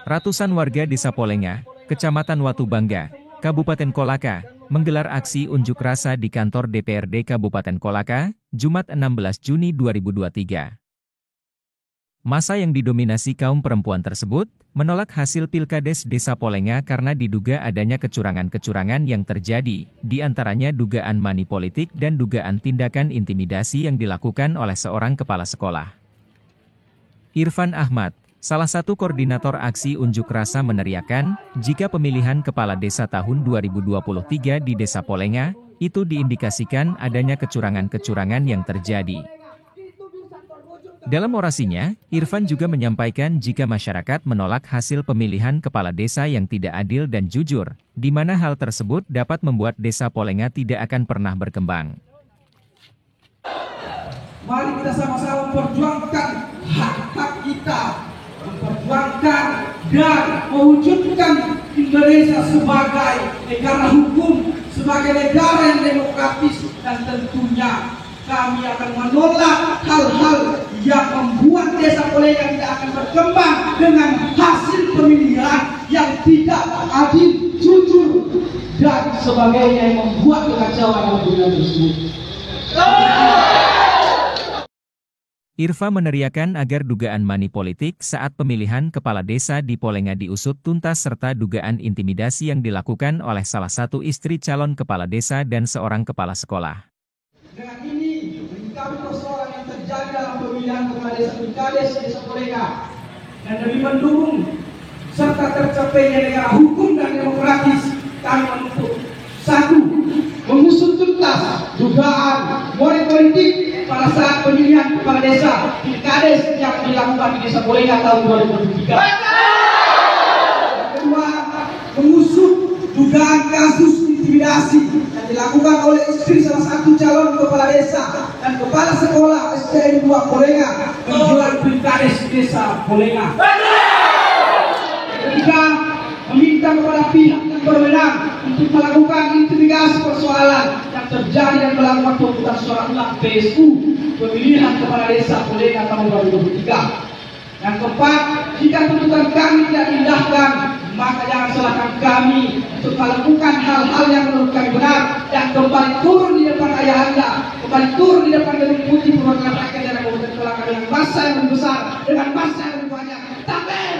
Ratusan warga Desa Polenga, Kecamatan Watubangga, Kabupaten Kolaka, menggelar aksi unjuk rasa di kantor DPRD Kabupaten Kolaka, Jumat 16 Juni 2023. Massa yang didominasi kaum perempuan tersebut, menolak hasil Pilkades Desa Polenga karena diduga adanya kecurangan-kecurangan yang terjadi, di antaranya dugaan money politik dan dugaan tindakan intimidasi yang dilakukan oleh seorang kepala sekolah. Irfan Ahmad, salah satu koordinator aksi unjuk rasa meneriakkan, jika pemilihan kepala desa tahun 2023 di Desa Polenga, itu diindikasikan adanya kecurangan-kecurangan yang terjadi. Dalam orasinya, Irfan juga menyampaikan jika masyarakat menolak hasil pemilihan kepala desa yang tidak adil dan jujur, di mana hal tersebut dapat membuat Desa Polenga tidak akan pernah berkembang. Mari kita sama-sama memperjuangkan hak-hak kita, memperjuangkan dan mewujudkan Indonesia sebagai negara hukum, sebagai negara yang demokratis, dan tentunya kami akan menolak hal-hal yang membuat Desa Polenga tidak akan berkembang dengan hasil pemilihan yang tidak adil, jujur, dan sebagainya yang membuat kekacauan dalam pemilihan tersebut. Irfan meneriakkan agar dugaan money politik saat pemilihan kepala desa di Polenga diusut tuntas serta dugaan intimidasi yang dilakukan oleh salah satu istri calon kepala desa dan seorang kepala sekolah. Dengan ini, menyikapi persoalan yang terjadi dalam pemilihan kepala desa Pilkades Desa Polenga dan demi mendukung serta tercapainya negara hukum dan demokratis, kami menuntut: 1. Mengusut tuntas dugaan money politik pada saat pemilihan kepala desa Pilkades yang dilakukan di Desa Polenga tahun 2023. Yang kedua, mengusut dugaan kasus intimidasi yang dilakukan oleh istri salah satu calon kepala desa dan kepala sekolah STN 2 Polenga menjelang Pilkades Desa Polenga. Ketiga, meminta kepada pihak yang berwenang untuk melakukan investigasi persoalan yang terjadi dan melakukan pemungutan suara ulang PSU pemilihan kepala desa Polenga tahun 2023. Yang keempat, jika tuntutan kami tidak diindahkan, maka jangan salahkan kami untuk melakukan hal-hal yang menurut kami benar dan kembali turun di depan ayahanda, kembali turun di depan gedung putih perwakilan rakyat daerah Kabupaten Kolaka dengan massa yang lebih besar, dengan massa yang lebih banyak. Takbir!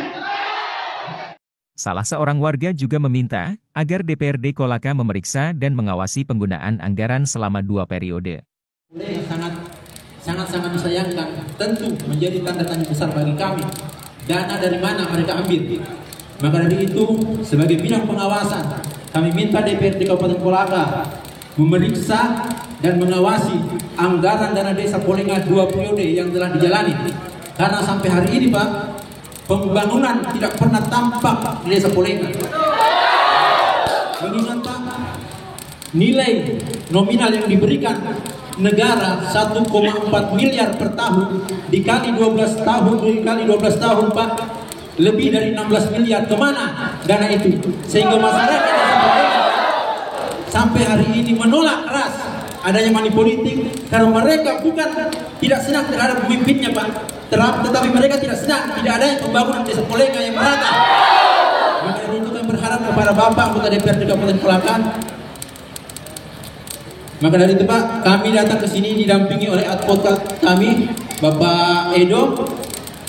Salah seorang warga juga meminta agar DPRD Kolaka memeriksa dan mengawasi penggunaan anggaran selama 2 periode. Sangat disayangkan, tentu menjadi tanda tanya besar bagi kami. Dana dari mana mereka ambil? Maka dari itu, sebagai bidang pengawasan, kami minta DPRD Kabupaten Kolaka memeriksa dan mengawasi anggaran dana Desa Polenga 2 periode yang telah dijalani. Karena sampai hari ini, Pak, pembangunan tidak pernah tampak di Desa Polenga. Mengingat, Pak, nilai nominal yang diberikan negara 1,4 miliar per tahun dikali 12 tahun, Pak, lebih dari 16 miliar. Kemana dana itu? Sehingga masyarakat sampai hari ini menolak keras adanya money politik karena mereka bukan tidak senang terhadap pemimpinnya, Pak, tetapi mereka tidak senang tidak adanya pembangunan Desa Polenga yang merata. Maka dari itu kami berharap kepada Bapak anggota DPRD Kabupaten Kolaka. Maka dari itu, Pak, kami datang ke sini didampingi oleh advokat kami, Bapak Edo.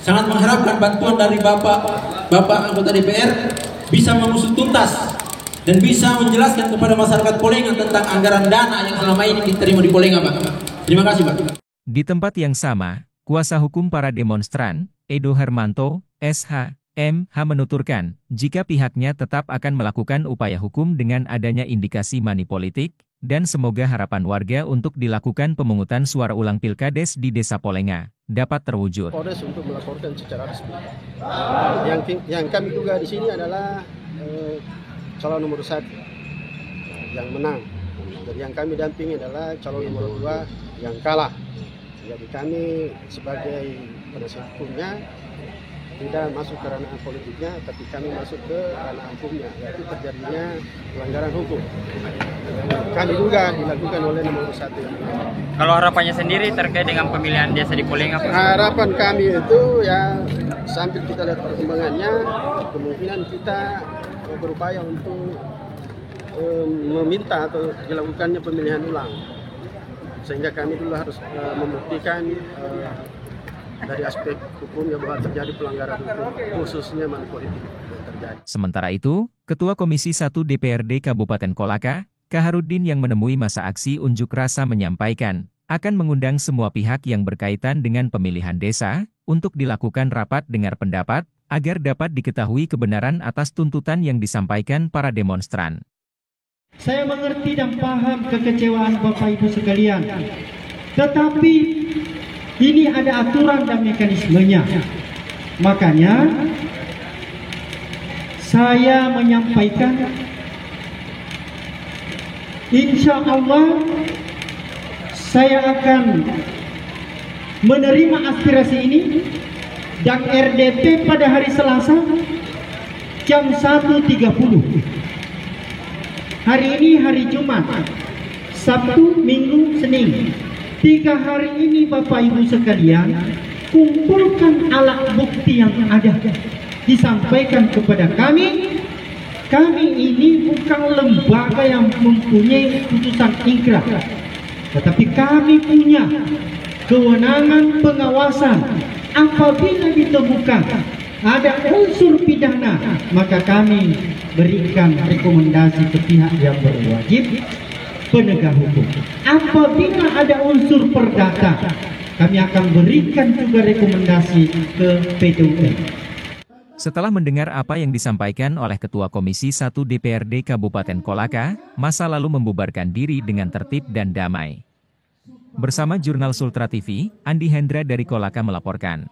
Sangat mengharapkan bantuan dari Bapak anggota DPR bisa mengusut tuntas dan bisa menjelaskan kepada masyarakat Polenga tentang anggaran dana yang selama ini diterima di Polenga, Pak. Terima kasih, Pak. Di tempat yang sama, kuasa hukum para demonstran, Edo Hermanto, SH, MH menuturkan, jika pihaknya tetap akan melakukan upaya hukum dengan adanya indikasi money politik, dan semoga harapan warga untuk dilakukan pemungutan suara ulang Pilkades di Desa Polenga dapat terwujud. Polres untuk melaporkan secara resmi. Yang kami duga di sini adalah calon nomor 1 yang menang. Jadi yang kami dampingi adalah calon nomor 2 yang kalah. Jadi kami sebagai penasihat hukumnya tidak masuk ke ranah politiknya, tapi kami masuk ke ranah hukumnya, yaitu terjadinya pelanggaran hukum. Kami juga dilakukan oleh nomor 1. Kalau harapannya sendiri terkait dengan pemilihan desa di Polenga, Pak? Harapan kami itu ya sambil kita lihat perkembangannya, kemungkinan kita berupaya untuk meminta atau dilakukannya pemilihan ulang. Sehingga kami dulu harus membuktikan dari aspek hukumnya bahwa terjadi pelanggaran hukum, khususnya politik yang terjadi. Sementara itu, Ketua Komisi 1 DPRD Kabupaten Kolaka, Kaharudin yang menemui masa aksi unjuk rasa menyampaikan, akan mengundang semua pihak yang berkaitan dengan pemilihan desa, untuk dilakukan rapat dengar pendapat, agar dapat diketahui kebenaran atas tuntutan yang disampaikan para demonstran. Saya mengerti dan paham kekecewaan Bapak Ibu sekalian, tetapi ini ada aturan dan mekanismenya. Makanya saya menyampaikan, insya Allah saya akan menerima aspirasi ini dan RDP pada hari Selasa jam 1.30. Hari ini hari Jumat, Sabtu, Minggu, Senin. 3 hari ini Bapak Ibu sekalian, kumpulkan alat bukti yang ada, disampaikan kepada kami. Kami ini bukan lembaga yang mempunyai putusan ingkrah, tetapi kami punya kewenangan pengawasan. Apabila ditemukan ada unsur pidana, maka kami berikan rekomendasi ke pihak yang berwajib, penegak hukum. Apabila ada unsur perdata, kami akan berikan juga rekomendasi ke PT UN. Setelah mendengar apa yang disampaikan oleh Ketua Komisi 1 DPRD Kabupaten Kolaka, masa lalu membubarkan diri dengan tertib dan damai. Bersama Jurnal Sultra TV, Andi Hendra dari Kolaka melaporkan.